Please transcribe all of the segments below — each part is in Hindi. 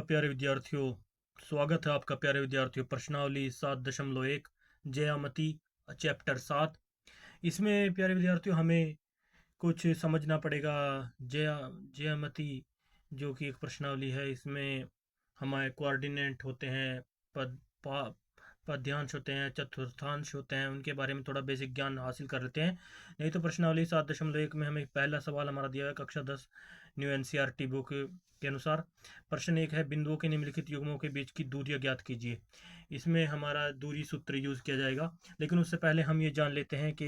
प्यारे विद्यार्थियों, स्वागत है आपका प्यारे विद्यार्थियों। प्रश्नावली 7.1 ज्यामिति चैप्टर 7। इसमें प्यारे विद्यार्थियों हमें कुछ समझना पड़ेगा। ज्यामिति जो कि एक प्रश्नावली है, इसमें हमारे कोऑर्डिनेट होते हैं, पद पा पद्यांश होते हैं, चतुर्थांश होते हैं, उनके बारे में थोड़ा बेसिक ज्ञान हासिल कर लेते हैं। नहीं तो प्रश्नावली 7.1 में हमें पहला सवाल हमारा दिया है कक्षा 10 न्यू एनसीईआरटी बुक के अनुसार। प्रश्न 1 है, बिंदुओं के निम्नलिखित युग्मों के बीच की दूरियां ज्ञात कीजिए। इसमें हमारा दूरी सूत्र यूज किया जाएगा, लेकिन उससे पहले हम ये जान लेते हैं कि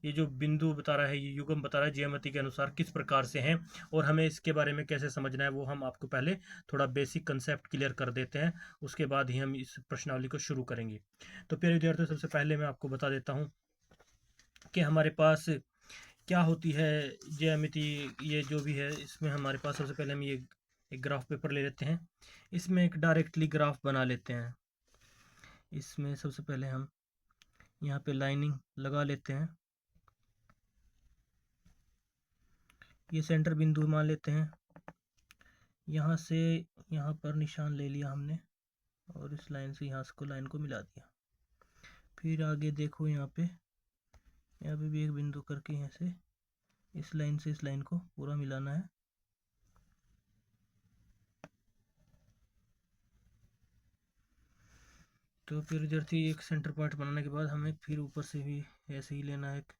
ये जो बिंदु बता रहा है, ये युग्म बता रहा है, ज्यामिति के अनुसार किस प्रकार से हैं और हमें इसके बारे में कैसे समझना है, वो हम आपको पहले थोड़ा बेसिक कंसेप्ट क्लियर कर देते हैं। उसके बाद ही हम इस प्रश्नावली को शुरू करेंगे। तो प्यारे विद्यार्थियों, सबसे पहले मैं आपको बता देता हूँ कि हमारे पास क्या होती है ज्यामिति। ये जो भी है, इसमें हमारे पास सबसे पहले हम ये एक ग्राफ पेपर ले लेते हैं। इसमें एक डायरेक्टली ग्राफ बना लेते हैं। इसमें सबसे पहले हम यहाँ पे लाइनिंग लगा लेते हैं। ये सेंटर बिंदु मान लेते हैं। यहाँ से यहाँ पर निशान ले लिया हमने और इस लाइन से यहाँ को लाइन को मिला दिया। फिर आगे देखो, यहाँ पे भी एक बिंदु करके यहाँ से इस लाइन से इस लाइन को पूरा मिलाना है। तो फिर विद्यार्थी एक सेंटर पॉइंट बनाने के बाद हमें फिर ऊपर से भी ऐसे ही लेना है एक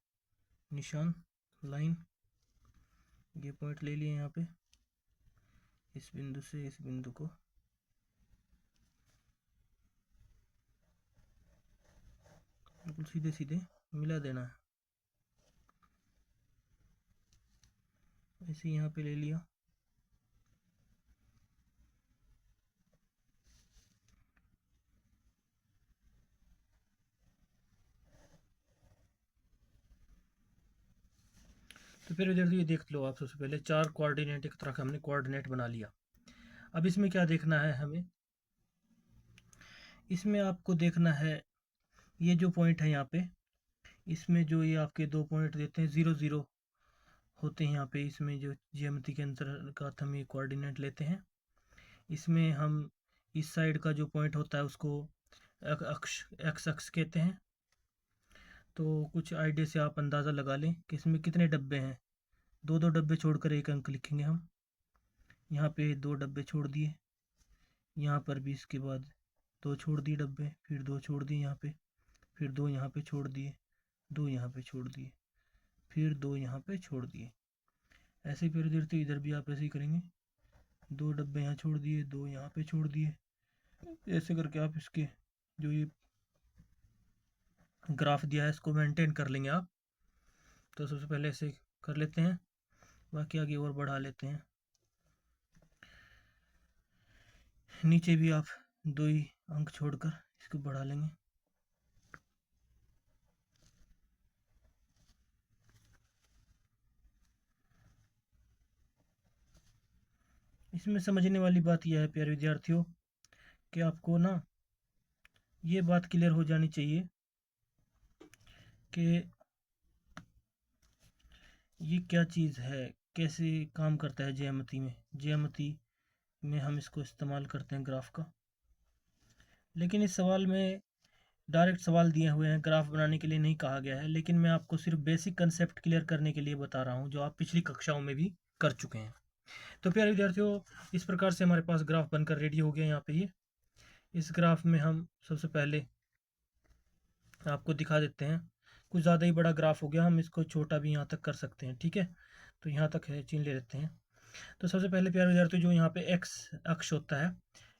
निशान लाइन। ये पॉइंट ले लिए यहाँ पे, इस बिंदु से इस बिंदु को बिल्कुल सीधे सीधे मिला देना है। ऐसे यहाँ पे ले लिया। तो फिर विद्यार्थी ये देख लो आप, सबसे पहले चार कोऑर्डिनेट एक तरह का हमने कोऑर्डिनेट बना लिया। अब इसमें क्या देखना है हमें, इसमें आपको देखना है ये जो पॉइंट है यहाँ पे, इसमें जो ये आपके दो पॉइंट देते हैं 0 0 होते हैं यहाँ पे। इसमें जो ज्यामिति के अंतर्गत हम ये कोऑर्डिनेट लेते हैं, इसमें हम इस साइड का जो पॉइंट होता है उसको अक्ष एक्स अक्ष कहते हैं। तो कुछ आइडिया से आप अंदाज़ा लगा लें कि इसमें कितने डब्बे हैं। दो दो डब्बे छोड़कर एक अंक लिखेंगे हम। यहाँ पे दो डब्बे छोड़ दिए, यहाँ पर भी इसके बाद दो छोड़ दिए डब्बे, फिर दो छोड़ दिए यहाँ पे, फिर दो यहाँ पे छोड़ दिए, दो यहाँ पे छोड़ दिए, फिर दो यहाँ पे छोड़ दिए। ऐसे फिर इधर भी आप ऐसे ही करेंगे। दो डब्बे यहाँ छोड़ दिए, दो यहाँ पे छोड़ दिए। ऐसे करके आप इसके जो ये ग्राफ दिया है इसको मेंटेन कर लेंगे आप। तो सबसे पहले ऐसे कर लेते हैं, बाकी आगे और बढ़ा लेते हैं। नीचे भी आप दो ही अंक छोड़कर इसको बढ़ा लेंगे। इसमें समझने वाली बात यह है प्यारे विद्यार्थियों कि आपको ना ये बात क्लियर हो जानी चाहिए कि ये क्या चीज़ है, कैसे काम करता है ज्यामिति में। ज्यामिति में हम इसको इस्तेमाल करते हैं ग्राफ का, लेकिन इस सवाल में डायरेक्ट सवाल दिए हुए हैं, ग्राफ बनाने के लिए नहीं कहा गया है। लेकिन मैं आपको सिर्फ बेसिक कंसेप्ट क्लियर करने के लिए बता रहा हूँ, जो आप पिछली कक्षाओं में भी कर चुके हैं। तो प्यारे विद्यार्थियों, इस प्रकार से हमारे पास ग्राफ बनकर रेडी हो गया। यहाँ पे ये इस ग्राफ में हम सबसे पहले आपको दिखा देते हैं। कुछ ज़्यादा ही बड़ा ग्राफ हो गया, हम इसको छोटा भी यहाँ तक कर सकते हैं, ठीक है। तो यहाँ तक है, चिन्ह ले लेते हैं। तो सबसे पहले प्यारे विद्यार्थियों, जो यहाँ पे एक्स अक्ष होता है,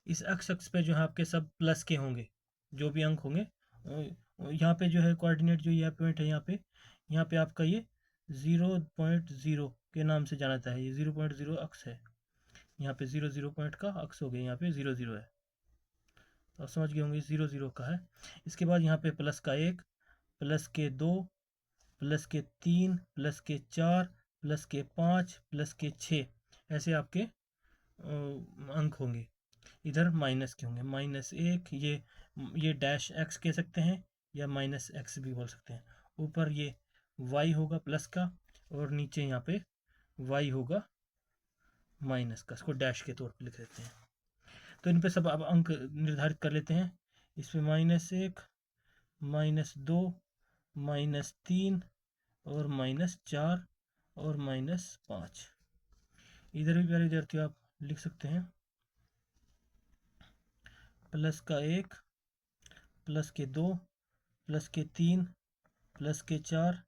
इस अक्ष पे जो है आपके सब प्लस के होंगे, जो भी अंक होंगे। यहाँ पे जो है कोऑर्डिनेट जो यह पॉइंट है, यहाँ पे आपका ये 0.0 के नाम से जाना जाता है। ये 0.0 अक्ष है। यहाँ पे 0 पॉइंट का अक्ष हो गया, यहाँ पे 0 है। तो आप समझ गए होंगे 0 का है। इसके बाद यहाँ पे प्लस का 1, प्लस के 2, प्लस के 3, प्लस के 4, प्लस के 5, प्लस के 6, ऐसे आपके अंक होंगे। इधर माइनस के होंगे, -1, ये डैश एक्स कह सकते हैं या -x भी बोल सकते हैं। ऊपर ये y होगा प्लस का, और नीचे यहाँ पे y होगा माइनस का, इसको डैश के तौर पर लिख देते हैं। तो इन पे सब अब अंक निर्धारित कर लेते हैं। इस पे -1, -2, -3 और -4 और -5। इधर भी प्यारे विद्यार्थियों आप लिख सकते हैं प्लस का 1, प्लस के 2, प्लस के 3, प्लस के 4,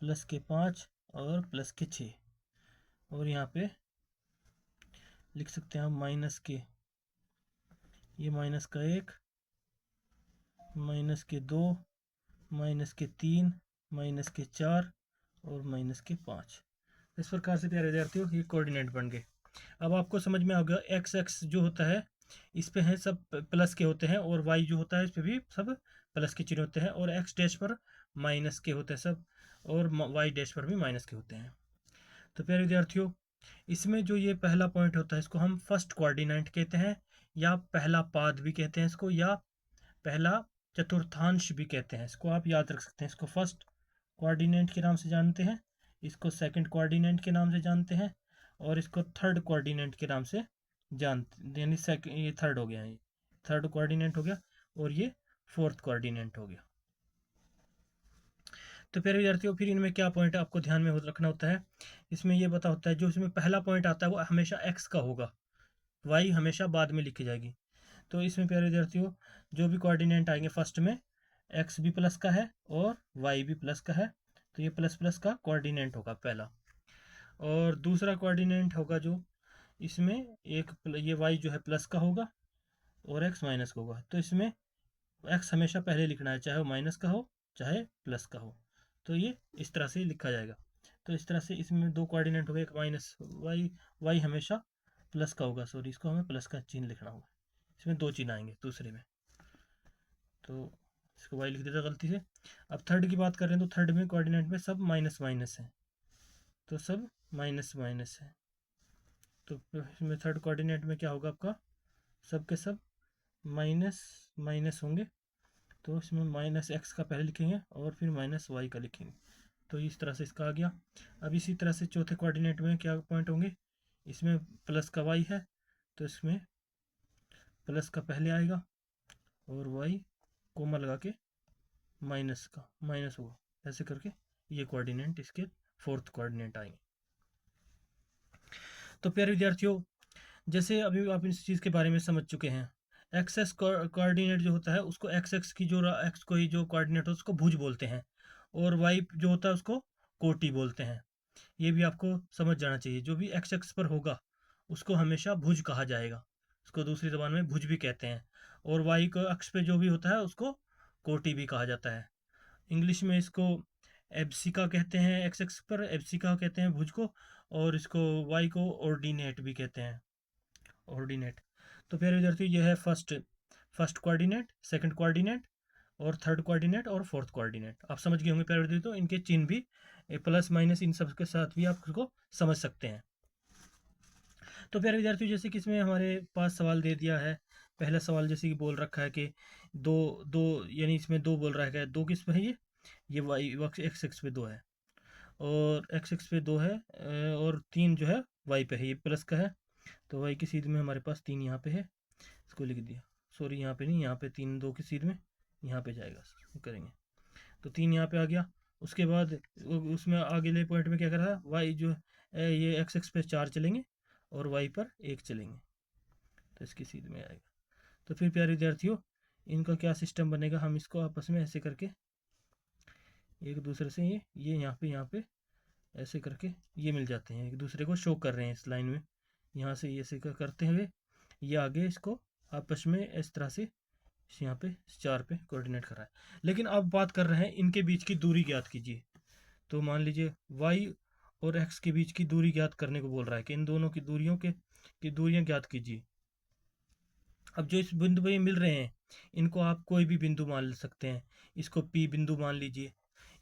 प्लस के 5 और प्लस के 6। और यहाँ पे लिख सकते हैं हम माइनस के, ये माइनस का 1, माइनस के 2, माइनस के 3, माइनस के 4 और माइनस के 5। इस प्रकार से प्यारे विद्यार्थियों ये कोऑर्डिनेट बन गए। अब आपको समझ में आ गया एक्स एक्स जो होता है इस पे है सब प्लस के होते हैं, और वाई जो होता है इस पे भी सब प्लस के चिन्ह होते हैं, और एक्स डैश पर माइनस के होते हैं सब, और वाई डैश पर भी माइनस के होते हैं। तो प्यारे विद्यार्थियों इसमें जो ये पहला पॉइंट होता है इसको हम फर्स्ट कोऑर्डिनेट कहते हैं, या पहला पाद भी कहते हैं इसको, या पहला चतुर्थांश भी कहते हैं। इसको आप याद रख सकते हैं। इसको फर्स्ट कोऑर्डिनेट के नाम से जानते हैं, इसको सेकंड कोऑर्डिनेट के नाम से जानते हैं, और इसको थर्ड कोऑर्डिनेट के नाम से जानते, यानी ये थर्ड हो गया, ये थर्ड कोऑर्डिनेट हो गया, और ये फोर्थ कोऑर्डिनेट हो गया। तो प्यारे विद्यार्थियों फिर इनमें क्या पॉइंट आपको ध्यान में रखना होता है, इसमें ये बता होता है जो इसमें पहला पॉइंट आता है वो हमेशा एक्स का होगा, वाई हमेशा बाद में लिखी जाएगी। तो इसमें प्यारे विद्यार्थियों जो भी कोऑर्डिनेट आएंगे फर्स्ट में एक्स भी प्लस का है और वाई भी प्लस का है, तो ये प्लस प्लस का कोऑर्डिनेट होगा पहला। और दूसरा कोऑर्डिनेट होगा जो इसमें एक ये वाई जो है प्लस का होगा और एक्स माइनस का होगा, तो इसमें एक्स हमेशा पहले लिखना है, चाहे वो माइनस का हो चाहे प्लस का हो, तो ये इस तरह से लिखा जाएगा। तो इस तरह से इसमें दो कोऑर्डिनेट हो गए, एक माइनस वाई, वाई हमेशा प्लस का होगा, सॉरी इसको हमें प्लस का चिन्ह लिखना होगा, इसमें दो चिन्ह आएंगे दूसरे में, तो इसको वाई लिख देता गलती से। अब थर्ड की बात कर रहे हैं तो थर्ड में कोऑर्डिनेट में सब माइनस माइनस है, तो सब माइनस माइनस है, तो इसमें थर्ड कोऑर्डिनेट में क्या होगा आपका, सब के सब माइनस माइनस होंगे, तो इसमें माइनस एक्स का पहले लिखेंगे और फिर माइनस वाई का लिखेंगे, तो इस तरह से इसका आ गया। अब इसी तरह से चौथे कोऑर्डिनेट में क्या पॉइंट होंगे, इसमें प्लस का वाई है तो इसमें प्लस का पहले आएगा और वाई कोमा लगा के माइनस का माइनस होगा, ऐसे करके ये कोऑर्डिनेट इसके फोर्थ कोऑर्डिनेट आएंगे। तो प्यारे विद्यार्थियों जैसे अभी आप इस चीज़ के बारे में समझ चुके हैं, एक्स कोऑर्डिनेट जो होता है उसको एक्स एक्स की जो एक्स को ही जो कोऑर्डिनेट होता है उसको भुज बोलते हैं, और वाई जो होता है उसको कोटि बोलते हैं। ये भी आपको समझ जाना चाहिए, जो भी एक्स एक्स पर होगा उसको हमेशा भुज कहा जाएगा, उसको दूसरी जबान में भुज भी कहते हैं, और वाई को अक्ष पे जो भी होता है उसको कोटि भी कहा जाता है। इंग्लिश में इसको एब्सिका कहते हैं, एक्स एक्स पर एब्सिका कहते हैं भुज को, और इसको वाई को ऑर्डिनेट भी कहते हैं, ऑर्डिनेट। तो प्यारे विद्यार्थियों ये है फर्स्ट कोऑर्डिनेट, सेकंड कोऑर्डिनेट और थर्ड कोऑर्डिनेट और फोर्थ कोऑर्डिनेट, आप समझ गए होंगे प्यारे विद्यार्थियों। तो इनके चिन्ह भी प्लस माइनस इन सब के साथ भी आप उसको समझ सकते हैं। तो प्यारे विद्यार्थियों जैसे कि इसमें हमारे पास सवाल दे दिया है, पहला सवाल जैसे कि बोल रखा है कि दो दो यानी इसमें दो बोल रहा है, दो किस पे है, ये वाई एक्स एक्स पे दो है, और एक्स एक्स पे दो है, और तीन जो है वाई पे है, ये प्लस का है, तो वाई की सीध में हमारे पास तीन यहाँ पे है, इसको लिख दिया, सॉरी यहाँ पे नहीं, यहाँ पे तीन दो की सीध में यहाँ पे जाएगा, करेंगे तो तीन यहाँ पे आ गया। उसके बाद उसमें अगले पॉइंट में क्या कर रहा है, वाई जो है ये एक्स एक्स पे चार चलेंगे और वाई पर एक चलेंगे, तो इसकी सीध में आएगा। तो फिर प्यारे विद्यार्थियों इनका क्या सिस्टम बनेगा, हम इसको आपस में ऐसे करके एक दूसरे से ये यहाँ पे ऐसे करके ये मिल जाते हैं, एक दूसरे को शो कर रहे हैं इस लाइन में, यहाँ से ये ऐसे करते हुए ये आगे इसको आपस में इस तरह से यहाँ पे चार पे कोऑर्डिनेट कर रहा है। लेकिन अब बात कर रहे हैं इनके बीच की दूरी ज्ञात कीजिए, तो मान लीजिए y और x के बीच की दूरी ज्ञात करने को बोल रहा है कि इन दोनों की दूरियां ज्ञात कीजिए। अब जो इस बिंदु पे मिल रहे हैं इनको आप कोई भी बिंदु मान सकते हैं, इसको P बिंदु मान लीजिए,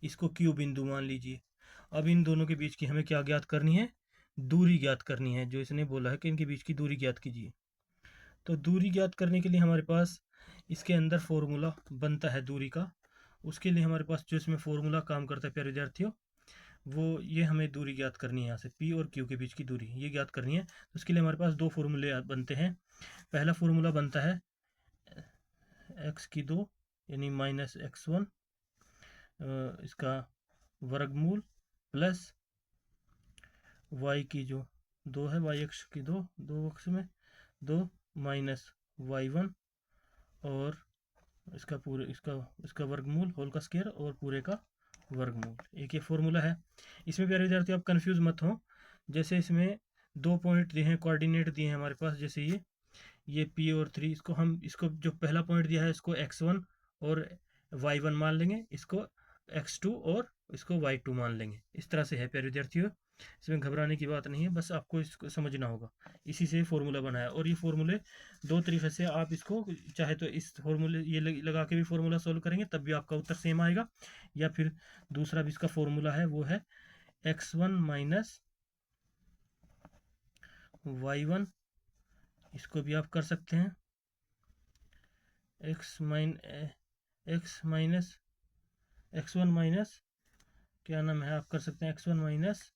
इसको Q बिंदु मान लीजिए। अब इन दोनों के बीच की हमें क्या ज्ञात करनी है, दूरी ज्ञात करनी है, जो इसने बोला है कि इनके बीच की दूरी ज्ञात कीजिए। तो दूरी ज्ञात करने के लिए हमारे पास इसके अंदर फॉर्मूला बनता है दूरी का, उसके लिए हमारे पास जो इसमें फॉर्मूला काम करता है प्यारे विद्यार्थियों वो ये हमें दूरी ज्ञात करनी है, यहाँ से P और Q के बीच की दूरी ये ज्ञात करनी है। तो उसके लिए हमारे पास दो फॉर्मूले बनते हैं। पहला फॉर्मूला बनता है x की 2 यानी -x1 इसका वर्गमूल प्लस y की जो 2 है, y अक्ष की 2 अक्ष में 2 माइनस y1 और इसका वर्गमूल होल का स्क्वायर और पूरे का वर्गमूल। एक ये फॉर्मूला है। इसमें प्यारे विद्यार्थी आप कंफ्यूज मत हो। जैसे इसमें 2 पॉइंट दिए हैं, कोऑर्डिनेट दिए हैं हमारे पास, जैसे ये P और 3, इसको जो पहला पॉइंट दिया है इसको x1 और y1 मान लेंगे, इसको x2 और इसको y2 मान लेंगे। इस तरह से है प्यारे विद्यार्थियों, इसमें घबराने की बात नहीं है, बस आपको इसको समझना होगा। इसी से फॉर्मूला बना है और ये फॉर्मूले दो तरीके से आप इसको चाहे तो इस फॉर्मूले ये लगा के भी फॉर्मूला सोल्व करेंगे तब भी आपका उत्तर सेम आएगा, या फिर दूसरा भी इसका फॉर्मूला है वो है x1 माइनस y1, इसको भी आप कर सकते हैं x1 माइनस क्या नाम है, आप कर सकते हैं x1 minus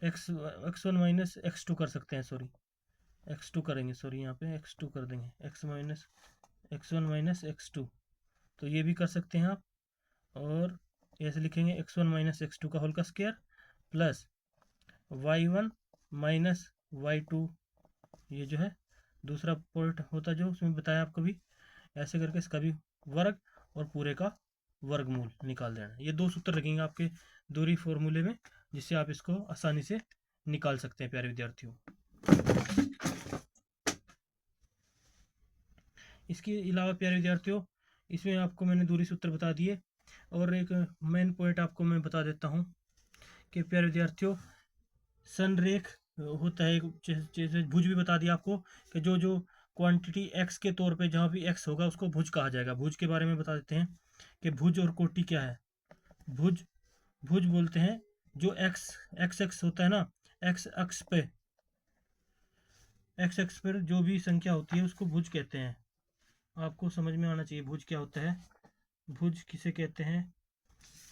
x1 minus x2 कर सकते हैं, सॉरी x2 करेंगे, सॉरी यहाँ पे x2 कर देंगे, x1 माइनस x2, तो ये भी कर सकते हैं आप। और ऐसे लिखेंगे x1 माइनस x2 का होल का square plus y1 minus y2, ये जो है दूसरा पॉइंट होता जो उसमें बताया आपको भी, ऐसे करके इसका भी वर्ग और पूरे का वर्गमूल निकाल देना। ये दो सूत्र लगेंगे आपके दूरी फॉर्मूले में, जिससे आप इसको आसानी से निकाल सकते हैं प्यारे विद्यार्थियों। इसके अलावा प्यारे विद्यार्थियों, इसमें आपको मैंने दूरी सूत्र बता दिए और एक मेन पॉइंट आपको मैं बता देता हूँ कि प्यारे विद्यार्थियों, संरेख होता है, जैसे भुज भी बता दिया आपको कि जो जो क्वांटिटी x के तौर पे जहाँ भी x होगा उसको भुज कहा जाएगा। भुज के बारे में बता देते हैं कि भुज और कोटि क्या है। भुज बोलते हैं जो x होता है ना, x अक्ष पर जो भी संख्या होती है उसको भुज कहते हैं। आपको समझ में आना चाहिए भुज क्या होता है, भुज किसे कहते हैं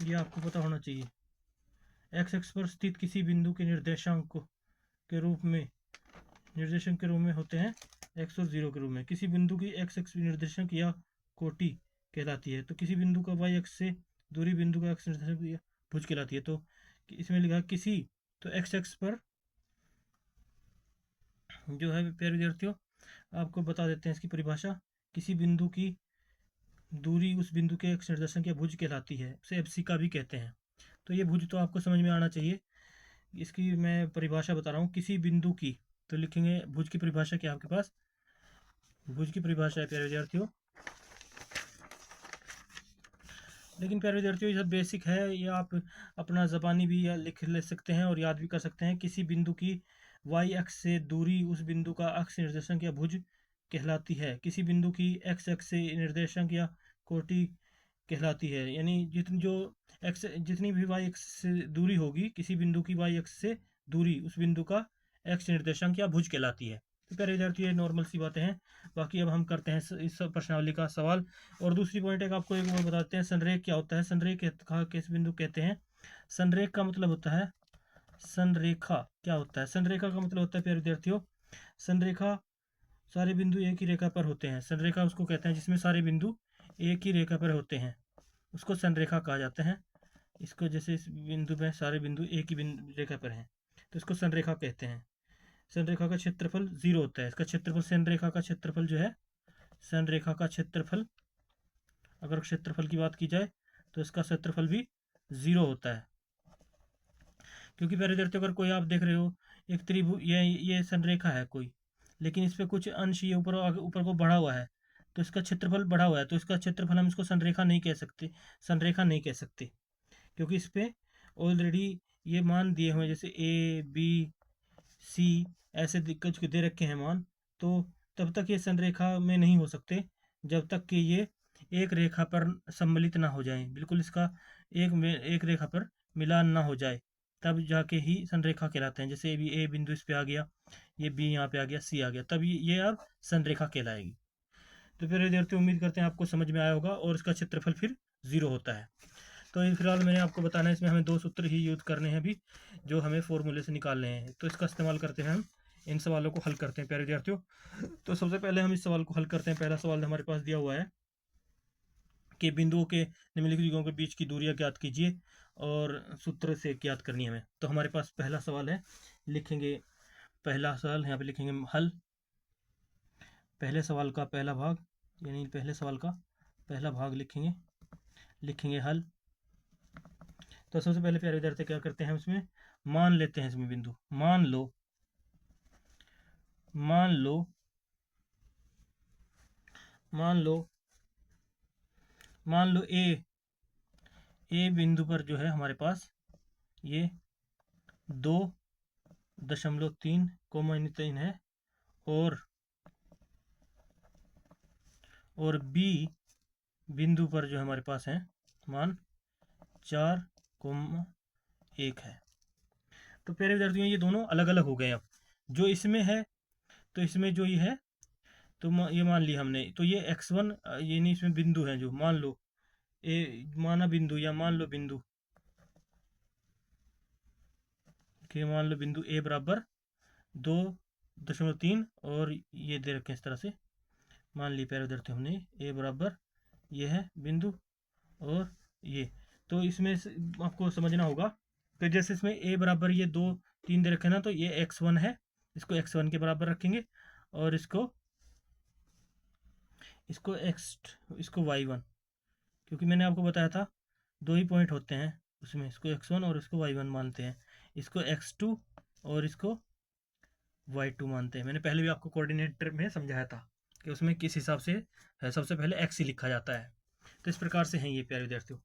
ये आपको पता होना चाहिए। x अक्ष पर स्थित किसी बिंदु के निर्देशांक के रूप में होते हैं x और 0 के रूप में। किसी बिंदु की x अक्ष निर्देशांक या कोटि कहलाती है। तो किसी बिंदु का y अक्ष से दूरी बिंदु का x निर्देशांक भुज कहलाती है। तो इसमें लिखा किसी, तो x अक्ष पर जो है प्यारे विद्यार्थियों आपको बता देते हैं इसकी परिभाषा। किसी बिंदु की दूरी उस बिंदु के x निर्देशांक या भुज कहलाती है, उसे एब्सिका भी कहते हैं। तो ये भुज तो आपको समझ में आना चाहिए। इसकी मैं परिभाषा बता रहा हूँ, किसी बिंदु की, तो लिखेंगे भुज की परिभाषा क्या आपके पास, भुज की परिभाषा है प्यारे विद्यार्थियों, लेकिन प्यारे विद्यार्थियों ये सब बेसिक है, ये आप अपना ज़बानी भी लिख ले सकते हैं और याद भी कर सकते हैं। किसी बिंदु की y अक्ष से दूरी उस बिंदु का अक्ष निर्देशांक या भुज कहलाती है। किसी बिंदु की x अक्ष से निर्देशांक या कोटि कहलाती है, यानी जितनी भी y अक्ष से दूरी होगी, किसी बिंदु की y अक्ष से दूरी उस बिंदु का x निर्देशांक या भुज कहलाती है। तो प्यारे विद्यार्थियों ये नॉर्मल सी बातें हैं। बाकी अब हम करते हैं इस प्रश्नावली का सवाल। और दूसरी पॉइंट एक आपको एक और बताते हैं, संरेख क्या होता है। संरेख किस बिंदु कहते हैं। संरेख का मतलब होता है, संरेखा क्या होता है, संरेखा का मतलब होता है प्यारे विद्यार्थियों, संरेखा सारे बिंदु एक ही रेखा पर होते हैं। संरेखा उसको कहते हैं जिसमें सारे बिंदु एक ही रेखा पर होते हैं, उसको संरेखा कहा जाता है। इसको जैसे इस बिंदु में सारे बिंदु एक ही रेखा पर हैं तो इसको संरेखा कहते हैं। संरेखा का क्षेत्रफल 0 होता है। इसका क्षेत्रफल, संरेखा का क्षेत्रफल जो है, संरेखा का क्षेत्रफल, अगर क्षेत्रफल की बात की जाए तो इसका क्षेत्रफल भी 0 होता है। क्योंकि प्यारे विद्यार्थियों, अगर कोई आप देख रहे हो एक त्रिभुज, ये संरेखा है कोई, लेकिन इस पर कुछ अंश ये ऊपर को बढ़ा हुआ है तो इसका क्षेत्रफल बढ़ा हुआ है, तो इसका क्षेत्रफल हम इसको संरेखा नहीं कह सकते, क्योंकि इस पर ऑलरेडी ये मान दिए हुए, जैसे A B C ऐसे कुछ दे रखे हैं मान, तो तब तक ये संरेखा में नहीं हो सकते जब तक कि ये एक रेखा पर सम्मिलित ना हो जाए, बिल्कुल इसका एक रेखा पर मिलान ना हो जाए, तब जाके ही संरेखा कहलाते हैं। जैसे अभी A बिंदु इस पे आ गया, ये B यहाँ पे आ गया, C आ गया, तब ये अब संरेखा कहलाएगी। तो प्यारे विद्यार्थियों उम्मीद करते हैं आपको समझ में आया होगा और इसका क्षेत्रफल फिर 0 होता है। तो फिलहाल मैंने आपको बताना है, इसमें हमें 2 सूत्र ही यूज करने हैं अभी, जो हमें फॉर्मूले से निकालने हैं। तो इसका इस्तेमाल करते हैं हम, इन सवालों को हल करते हैं प्यारे विद्यार्थियों। तो सबसे पहले हम इस सवाल को हल करते हैं। पहला सवाल हमारे पास दिया हुआ है कि बिंदुओं के निम्नलिखित युगों के बीच की दूरियां ज्ञात कीजिए और सूत्र से ज्ञात करनी है हमें। तो हमारे पास पहला सवाल है, लिखेंगे पहला सवाल, यहाँ पे लिखेंगे हल। पहले सवाल का पहला भाग, यानी पहले सवाल का पहला भाग लिखेंगे हल। तो सबसे पहले प्यारे विद्यार्थी क्या करते हैं, उसमें मान लेते हैं। इसमें बिंदु मान लो ए बिंदु पर जो है हमारे पास ये 2.3 है और बी बिंदु पर जो हमारे पास है मान 4.1 है। तो प्यारे विद्यार्थियों ये दोनों अलग अलग हो गए। अब जो इसमें है, तो इसमें जो ये है, तो ये मान लिया हमने। तो ये x1, ये नहीं, इसमें बिंदु है जो, मान लो माना बिंदु, या मान लो बिंदु कि मान लो बिंदु ए बराबर 2.3 और ये दे रखे हैं इस तरह से। मान ली प्यारे विद्यार्थियों हमने ए बराबर ये है बिंदु और ये। तो इसमें आपको समझना होगा कि जैसे इसमें ए बराबर ये 2, 3 दे रखे ना, तो ये x1 है, इसको x1 के बराबर रखेंगे और इसको y1, क्योंकि मैंने आपको बताया था 2 ही पॉइंट होते हैं उसमें, इसको x1 और इसको y1 मानते हैं, इसको x2 और इसको y2 मानते हैं। मैंने पहले भी आपको कोऑर्डिनेटर में समझाया था कि उसमें किस हिसाब से है, सबसे पहले x ही लिखा जाता है। तो इस प्रकार से हैं ये प्यारे विद्यार्थियों।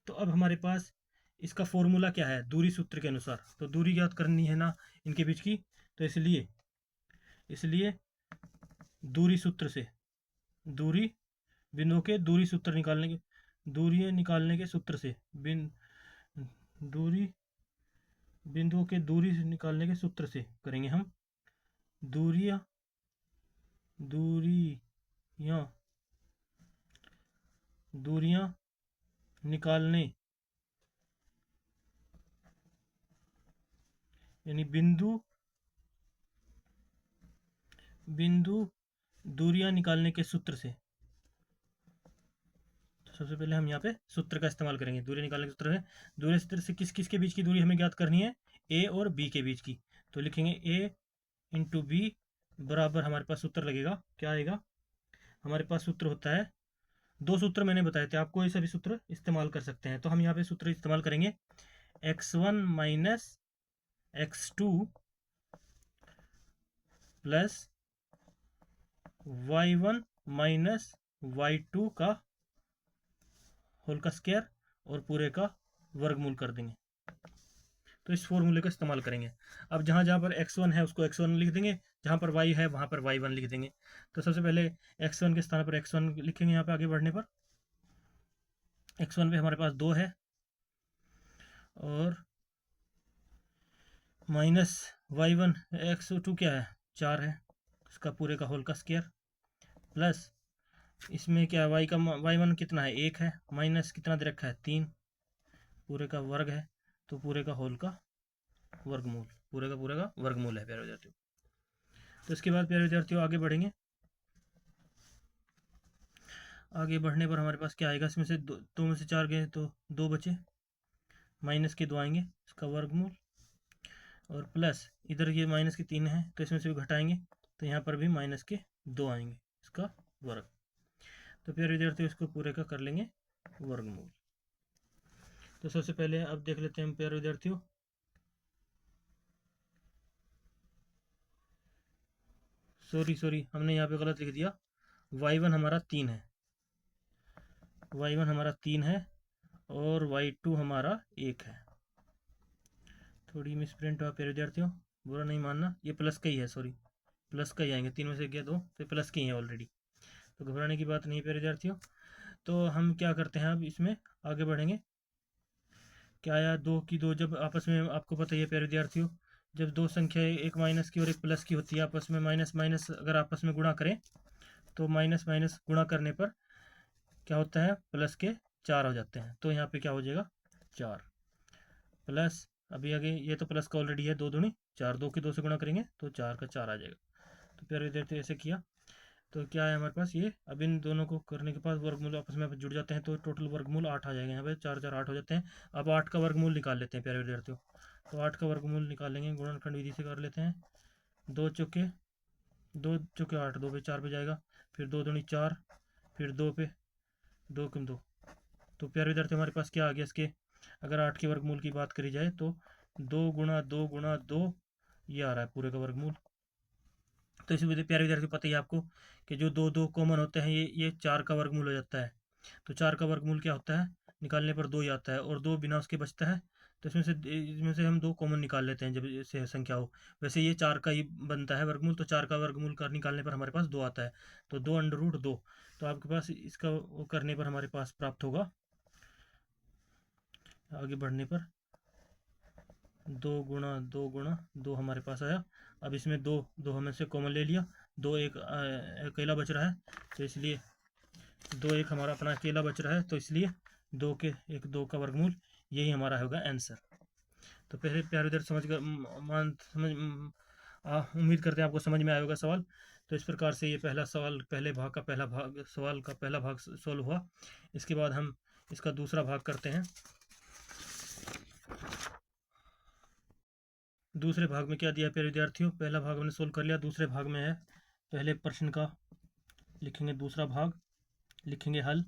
तो अब हमारे पास इसका फॉर्मूला क्या है, दूरी सूत्र के अनुसार। तो दूरी ज्ञात करनी है ना इनके बीच की, तो इसलिए दूरी सूत्र से, दूरी बिंदुओं के दूरी सूत्र निकालने के, दूरियां निकालने के सूत्र से, दूरी बिंदुओं के दूरी निकालने के सूत्र से करेंगे हम दूरियां निकालने, यानी बिंदु दूरियां निकालने के सूत्र से। तो सबसे पहले हम यहाँ पे सूत्र का इस्तेमाल करेंगे। दूरी निकालने के सूत्र है, दूरी सूत्र से किस किस के बीच की दूरी हमें ज्ञात करनी है, ए और बी के बीच की। तो लिखेंगे ए इंटू बी बराबर, हमारे पास सूत्र लगेगा, क्या आएगा, हमारे पास सूत्र होता है, 2 सूत्र मैंने बताए थे आपको, ये सभी सूत्र इस्तेमाल कर सकते हैं। तो हम यहाँ पे सूत्र इस्तेमाल करेंगे x1 minus x2 plus y1 minus y2 का होल का स्क्वायर और पूरे का वर्गमूल कर देंगे। तो इस फॉर्मूले का इस्तेमाल करेंगे। अब जहाँ जहाँ पर x1 है उसको x1 लिख देंगे, जहाँ पर y है वहाँ पर y1 लिख देंगे। तो सबसे पहले x1 के स्थान पर x1 लिखेंगे। यहाँ पे आगे बढ़ने पर x1 पे हमारे पास 2 है और माइनस y1, x2 क्या है, 4 है, इसका पूरे का होल का स्क्वायर, प्लस इसमें क्या है, y1 कितना है, 1 है, माइनस कितना दे रखा है, 3, पूरे का वर्ग है, तो पूरे का होल का वर्गमूल, पूरे का वर्गमूल है प्यारे विद्यार्थियों। तो इसके बाद प्यारे विद्यार्थियों आगे बढ़ेंगे। आगे बढ़ने पर हमारे पास क्या आएगा, इसमें से 2 में से 4 गए तो 2 बचे, माइनस के 2 आएंगे, इसका वर्गमूल, और प्लस इधर ये माइनस के 3 है तो इसमें से भी घटाएंगे, तो यहाँ पर भी माइनस के 2 आएंगे, इसका वर्ग। तो प्यारे विद्यार्थियों इसको पूरे का कर लेंगे वर्गमूल। तो सबसे पहले अब देख लेते हैं प्यारे विद्यार्थियों, सॉरी हमने यहाँ पे गलत लिख दिया, y1 हमारा 3 है, y1 हमारा 3 है और y2 हमारा 1 है। थोड़ी मिस प्रिंट हुआ प्यारे विद्यार्थियों, बुरा नहीं मानना, ये प्लस का ही है, सॉरी प्लस का ही आएंगे, 3 में से गया 2 तो प्लस के ही है ऑलरेडी, तो घबराने की बात नहीं है प्यारे विद्यार्थियों। तो हम क्या करते हैं, अब इसमें आगे बढ़ेंगे। क्या आया, 2 की 2 जब आपस में, आपको पता ही है प्यारे विद्यार्थियों, जब 2 संख्या एक माइनस की और एक प्लस की होती है, आपस में माइनस माइनस अगर आपस में गुणा करें तो माइनस माइनस गुणा करने पर क्या होता है, प्लस के 4 हो जाते हैं। तो यहाँ पे क्या हो जाएगा 4 प्लस, अभी आगे ये तो प्लस का ऑलरेडी है, 2 दूनी 4, 2 के 2 से गुणा करेंगे तो 4 का 4 आ जाएगा। तो प्यारे विद्यार्थी ऐसे किया तो क्या है हमारे पास ये, अब इन दोनों को करने के बाद वर्गमूल आपस में जुड़ जाते हैं तो टोटल वर्गमूल 8 आ जाएगा। यहाँ पे 4 4 8 हो जाते हैं। अब 8 का वर्गमूल निकाल लेते हैं प्यारे विद्यार्थियों। तो 8 का वर्गमूल निकालेंगे, गुणनखंड विधि से कर लेते हैं। 2 चौके 8, 2 पे 4 पे जाएगा, फिर 2 दूनी 4, फिर 2 पे 2 कम 2। तो प्यारे विद्यार्थी हमारे पास क्या आ गया इसके, अगर 8 के वर्गमूल की बात करी जाए तो 2 गुणा 2 गुणा 2 ये आ रहा है पूरे का वर्गमूल। तो इसी वजह प्यारे विद्यार्थी पता ही है आपको कि जो 2 2 कॉमन होते हैं ये 4 का वर्गमूल हो जाता है। तो 4 का वर्गमूल क्या होता है, निकालने पर 2 ही आता है और 2 बिना उसके बचता है। तो इसमें से हम 2 कॉमन निकाल लेते हैं जब से संख्या हो। वैसे ये 4 का ही बनता है वर्गमूल, तो 4 का वर्गमूल कर निकालने पर हमारे पास 2 आता है। तो 2 अंडर रूट 2, तो आपके पास इसका वो करने पर हमारे पास प्राप्त होगा, आगे बढ़ने पर 2 गुणा 2 हमारे पास आया। अब इसमें 2 2 हमें से कॉमन ले लिया, 2 एक अकेला बच रहा है, तो इसलिए 2 एक हमारा अपना अकेला बच रहा है, तो इसलिए 2 के 1 2 का वर्गमूल यही हमारा होगा आंसर। तो पहले प्यारे इधर समझ कर उम्मीद करते हैं आपको समझ में आया होगा सवाल। तो इस प्रकार से ये पहला सवाल, पहले भाग का पहला भाग, सवाल का पहला भाग सॉल्व हुआ। इसके बाद हम इसका दूसरा भाग करते हैं। दूसरे भाग में क्या दिया प्यारे विद्यार्थियों, पहला भाग हमने सोल्व कर लिया, दूसरे भाग में है पहले प्रश्न का लिखेंगे दूसरा भाग, लिखेंगे हल।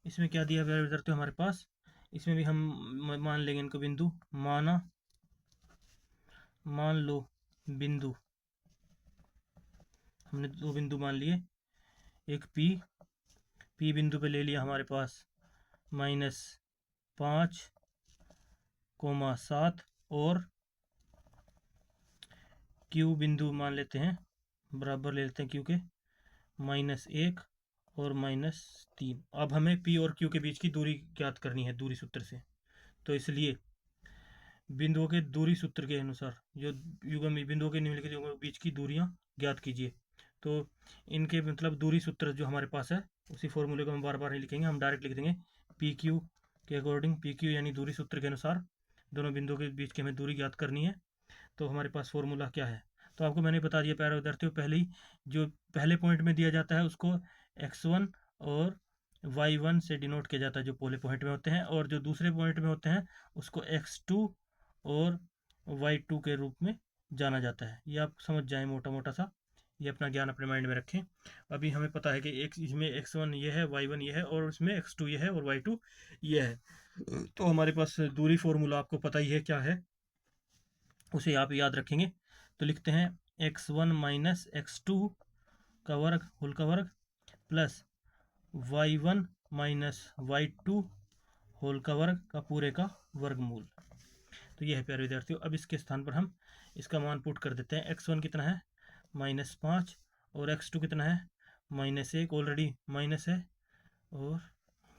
इसमें क्या दिया प्यारे विद्यार्थियों हमारे पास, इसमें भी हम मान लेंगे इनको बिंदु, मान लो बिंदु, हमने 2 बिंदु मान लिए, एक पी बिंदु पे ले लिया हमारे पास -5,7 और क्यू बिंदु मान लेते हैं, बराबर ले लेते हैं क्यू के -1 और -3। अब हमें पी और क्यू के बीच की दूरी ज्ञात करनी है दूरी सूत्र से। तो इसलिए बिंदुओं के दूरी सूत्र के अनुसार जो युग्म बिंदुओं के निम्नलिखित युग्मों के बीच की दूरियां ज्ञात कीजिए। तो इनके मतलब दूरी सूत्र जो हमारे पास है, उसी फॉर्मूले को हम बार बार नहीं लिखेंगे, हम डायरेक्ट लिख देंगे पी क्यू के अकॉर्डिंग, पी क्यू यानी दूरी सूत्र के अनुसार दोनों बिंदुओं के बीच की हमें दूरी ज्ञात करनी है। तो हमारे पास फॉर्मूला क्या है, तो आपको मैंने बता दिया प्यारे विद्यार्थियों, पहले ही जो पहले पॉइंट में दिया जाता है उसको x1 और y1 से डिनोट किया जाता है जो पहले पॉइंट में होते हैं, और जो दूसरे पॉइंट में होते हैं उसको x2 और y2 के रूप में जाना जाता है। ये आप समझ जाएं मोटा मोटा सा, ये अपना ज्ञान अपने माइंड में रखें। अभी हमें पता है कि एक इसमें x1 ये है, y1 ये है, और इसमें x2 ये है और y2 ये है। तो हमारे पास दूरी फॉर्मूला आपको पता ही है क्या है, उसे आप याद रखेंगे। तो लिखते हैं x1 माइनस x2 का वर्ग होल का वर्ग plus y1 minus y2 whole का वर्ग का पूरे का वर्गमूल। तो यह है प्यारे विद्यार्थियों। अब इसके स्थान पर हम इसका मान पुट कर देते हैं। x1 कितना है -5 और x2 कितना है -1, ऑलरेडी माइनस है और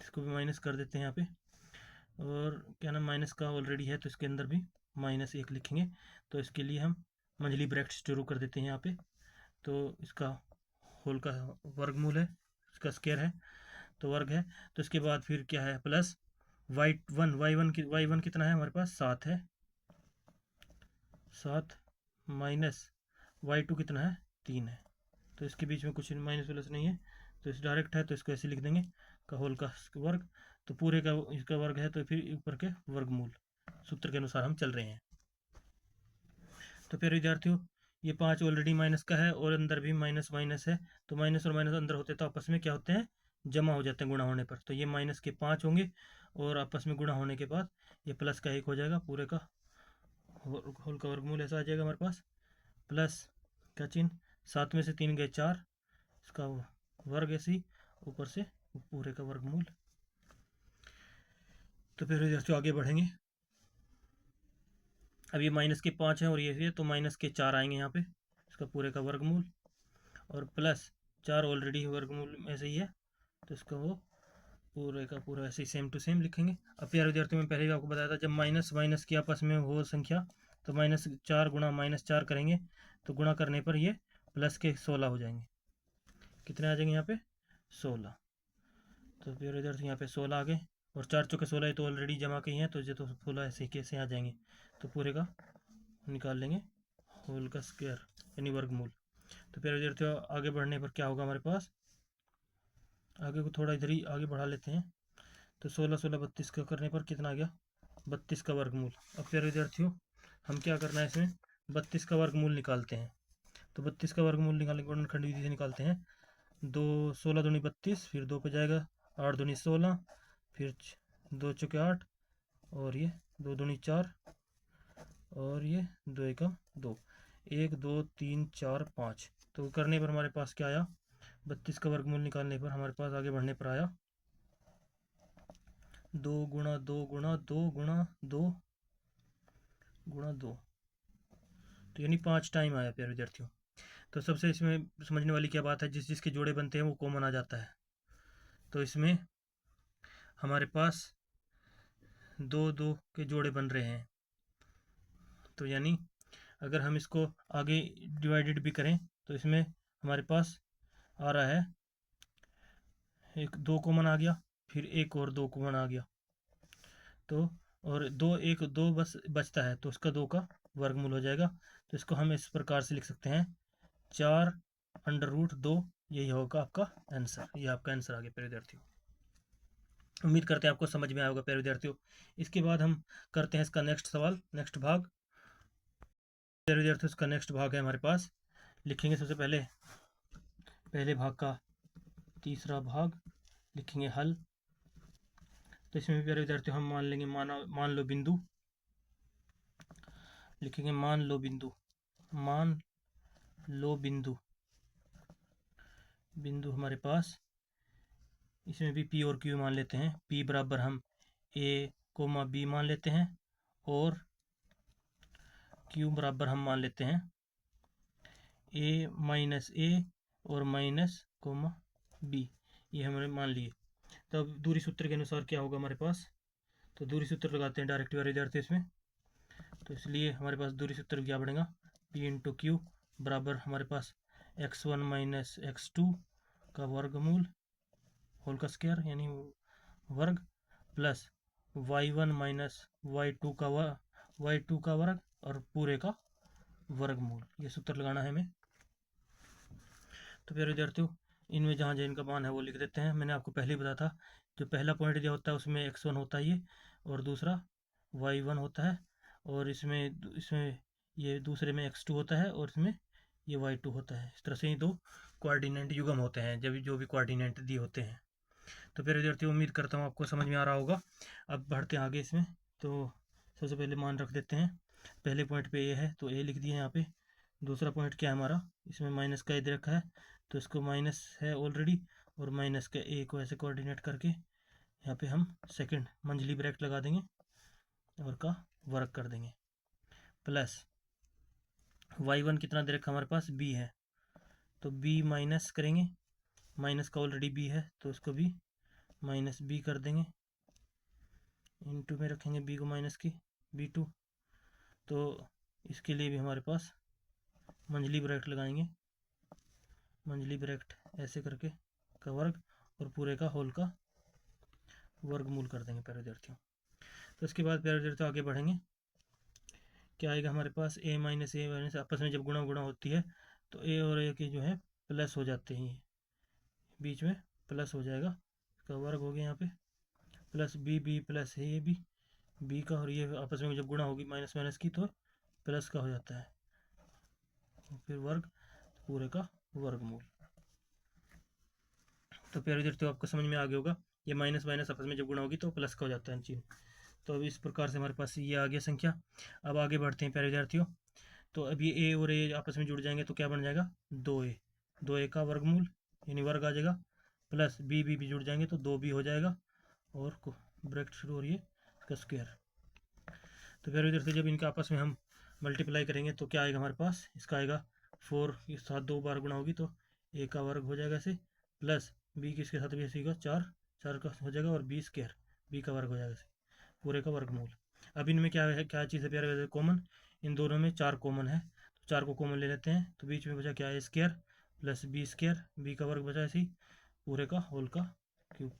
इसको भी माइनस कर देते हैं यहाँ पे, और क्या नाम माइनस का ऑलरेडी है तो इसके अंदर भी -1 लिखेंगे। तो इसके लिए हम मंझली ब्रैकेट्स शुरू कर देते हैं यहाँ पे। तो इसका होल का वर्गमूल है, इसका स्क्वायर है तो वर्ग है। तो इसके बाद फिर क्या है प्लस y1 कितना है हमारे पास 7 है, 7 माइनस y2 कितना है 3 है। तो इसके बीच में कुछ माइनस प्लस नहीं है तो इस डायरेक्ट है, तो इसको ऐसे लिख देंगे का होल का वर्ग। तो पूरे का इसका वर्ग है तो फिर ऊपर के वर्गमूल सूत्र के अनुसार हम चल रहे हैं। तो फिर विद्यार्थियों ये 5 ऑलरेडी माइनस का है और अंदर भी माइनस माइनस है, तो माइनस और माइनस अंदर होते तो आपस में क्या होते हैं जमा हो जाते हैं गुणा होने पर। तो ये माइनस के 5 होंगे और आपस में गुणा होने के बाद ये प्लस का 1 हो जाएगा, पूरे का होल का वर्गमूल ऐसा आ जाएगा हमारे पास। प्लस का चिन्ह, 7 में से 3 गए 4, इसका वर्ग ऐसे ही ऊपर से पूरे का वर्गमूल। तो फिर विद्यार्थियों आगे बढ़ेंगे। अब ये माइनस के 5 हैं और ये तो माइनस के 4 आएंगे यहाँ पे, इसका पूरे का वर्गमूल, और प्लस 4 ऑलरेडी वर्गमूल में ऐसे ही है तो इसका वो पूरे का पूरा ऐसे ही सेम टू सेम लिखेंगे। अब प्यारे विद्यार्थियों में पहले भी आपको बताया था जब माइनस माइनस की आपस में हो संख्या तो -4 गुणा -4 करेंगे तो गुणा करने पर ये प्लस के 16 हो जाएंगे। कितने आ जाएंगे यहाँ पे? 16। तो फिर इधर से यहाँ पे 16 आ गए, और 4 चौके 16 तो ऑलरेडी जमा किए हैं, तो ये तो 16 ऐसे कैसे आ जाएंगे, तो पूरे का निकाल लेंगे होल का स्क्वायर यानी वर्गमूल। तो फिर इधर से आगे बढ़ने पर क्या होगा हमारे पास, आगे को थोड़ा इधर ही आगे बढ़ा लेते हैं। तो 16 16 32 का करने पर कितना आ गया? 32 का वर्गमूल। अब फिर विद्यार्थियों हम क्या करना है इसमें, 32 का वर्गमूल निकालते हैं। तो 32 का वर्गमूल निकालने के वर्णखंड विधि से निकालते हैं। 16 दूनी 32, फिर 2 पे जाएगा, 8 दूनी 16, फिर 2 चौके 8, और ये 2 दूनी 4, और ये 2 एकम 2, 1 2 3 4 5। तो करने पर हमारे पास क्या आया, 32 का वर्गमूल निकालने पर हमारे पास आगे बढ़ने पर आया 2 गुणा 2 गुणा 2 गुणा 2 गुणा 2, तो यानी 5 टाइम आया प्यारे विद्यार्थियों। तो सबसे इसमें समझने वाली क्या बात है, जिस जिसके जोड़े बनते हैं वो कॉमन आ जाता है। तो इसमें हमारे पास 2 2 के जोड़े बन रहे हैं, तो यानी अगर हम इसको आगे डिवाइडेड भी करें तो इसमें हमारे पास आ रहा है एक 2 कॉमन आ गया, फिर एक और 2 कॉमन आ गया, तो और 2 एक 2 बस बचता है, तो उसका 2 का वर्गमूल हो जाएगा। तो इसको हम इस प्रकार से लिख सकते हैं 4√2। यही होगा आपका आंसर, ये आपका आंसर आ गया प्यारे विद्यार्थियों। उम्मीद करते हैं आपको समझ में आया होगा प्यारे विद्यार्थियों। इसके बाद हम करते हैं इसका नेक्स्ट सवाल, नेक्स्ट भाग। प्यारे विद्यार्थियों इसका नेक्स्ट भाग है हमारे पास, लिखेंगे सबसे पहले पहले भाग का तीसरा भाग, लिखेंगे हल। तो इसमें प्यारे विद्यार्थियों हम मान लेंगे, मान लो बिंदु, लिखेंगे मान लो बिंदु, मान लो बिंदु, बिंदु हमारे पास इसमें भी पी और क्यू मान लेते हैं। पी बराबर हम ए कोमा बी मान लेते हैं, और क्यू बराबर हम मान लेते हैं ए माइनस ए और माइनस कोमा बी, ये हमने मान लिए। तब दूरी सूत्र के अनुसार क्या होगा हमारे पास, तो दूरी सूत्र लगाते हैं डायरेक्ट वाले विद्यार्थी इसमें। तो इसलिए हमारे पास दूरी सूत्र क्या बढ़ेगा, पी इंटू क्यू बराबर हमारे पास x1 माइनस x2 का वर्गमूल होल का स्क्वायर यानी वर्ग, प्लस y1 माइनस y2 का वर्ग और पूरे का वर्गमूल। ये सूत्र लगाना है हमें। तो फिर विद्यार्थियों इनमें जहाँ जहाँ इनका मान है वो लिख देते हैं। मैंने आपको पहले ही बताया था, जो पहला पॉइंट दिया होता है उसमें x1 होता है ये, और दूसरा y1 होता है, और इसमें ये दूसरे में x2 होता है, और इसमें ये y2 होता है। इस तरह से ये दो कोऑर्डिनेट युग्म होते हैं जब जो भी कोऑर्डिनेट दिए होते हैं। तो फिर विद्यार्थियों उम्मीद करता हूँ आपको समझ में आ रहा होगा। अब बढ़ते हैं आगे इसमें। तो सबसे पहले मान रख देते हैं, पहले पॉइंट पे ए है तो ए लिख दिए यहाँ पे। दूसरा पॉइंट क्या है हमारा, इसमें माइनस का ए दे रखा है, तो इसको माइनस है ऑलरेडी, और माइनस का ए को ऐसे कोऑर्डिनेट करके यहाँ पे हम सेकंड मंझली ब्रैकेट लगा देंगे और का वर्क कर देंगे, प्लस y1 कितना दे रखा हमारे पास, b है, तो b माइनस करेंगे, माइनस का ऑलरेडी b है तो उसको भी माइनस b कर देंगे, इनटू में रखेंगे b को माइनस की b2। तो इसके लिए भी हमारे पास मंझली ब्रैकेट लगाएंगे, मंझली ब्रैकेट ऐसे करके का वर्ग और पूरे का होल का वर्गमूल कर देंगे प्यारे विद्यार्थियों। तो इसके बाद प्यारे विद्यार्थियों आगे बढ़ेंगे, क्या आएगा हमारे पास, ए माइनस आपस में जब गुणा गुणा होती है तो ए और ए के जो है प्लस हो जाते हैं, बीच में प्लस हो जाएगा, इसका वर्ग हो गया यहाँ पे, प्लस बी प्लस है ये बी का, और ये आपस में जब गुणा होगी माइनस माइनस की तो प्लस का हो जाता है, फिर वर्ग पूरे का वर्गमूल। तो प्यारे विद्यार्थियों आपको समझ में आ गया होगा, ये माइनस माइनस आपस में जब गुणा होगी तो प्लस का हो जाता है चिन्ह। तो अब इस प्रकार से हमारे पास ये आ गया संख्या। अब आगे बढ़ते हैं प्यारे विद्यार्थियों। तो अब ये ए और ए आपस में जुड़ जाएंगे तो क्या बन जाएगा, 2a का वर्गमूल यानी वर्ग आ जाएगा, प्लस बी जुड़ जाएंगे तो 2b हो जाएगा, और ब्रैकेट शुरू हो रही है इसका स्क्वायर। तो फिर इधर से जब इनका आपस में हम मल्टीप्लाई करेंगे तो क्या आएगा हमारे पास, इसका आएगा 4 के साथ 2 बार गुणा होगी तो a का वर्ग हो जाएगा ऐसे, प्लस b किसके साथ भी ऐसे होगा 4 का हो जाएगा, और b स्क्वायर b का वर्ग हो जाएगा ऐसे पूरे का वर्गमूल। अब इनमें क्या है, क्या चीज़ है प्यारे कॉमन, इन दोनों में 4 कॉमन है, 4 को कॉमन ले लेते हैं, तो बीच में बचा क्या है, square plus B square, B का वर्ग बचा ऐसे ही पूरे का होल का क्यूब।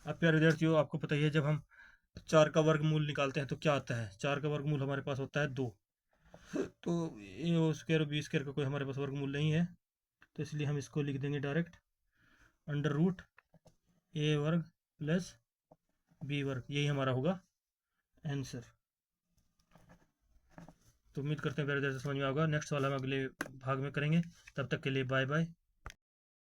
अब प्यारे विद्यार्थियों, आपको पता ही है जब हम 4 का वर्गमूल निकालते हैं तो क्या आता है, 4 का वर्गमूल हमारे पास होता है 2। तो ए स्क्वायर और बी स्क्वायर का कोई हमारे पास वर्गमूल नहीं है, तो इसलिए हम इसको लिख देंगे डायरेक्ट अंडर रूट ए वर्ग प्लस बी वर्ग, यही हमारा होगा आंसर। तो उम्मीद करते हैं मेरे जैसे समझ में होगा। नेक्स्ट वाला हम अगले भाग में करेंगे, तब तक के लिए बाय बाय।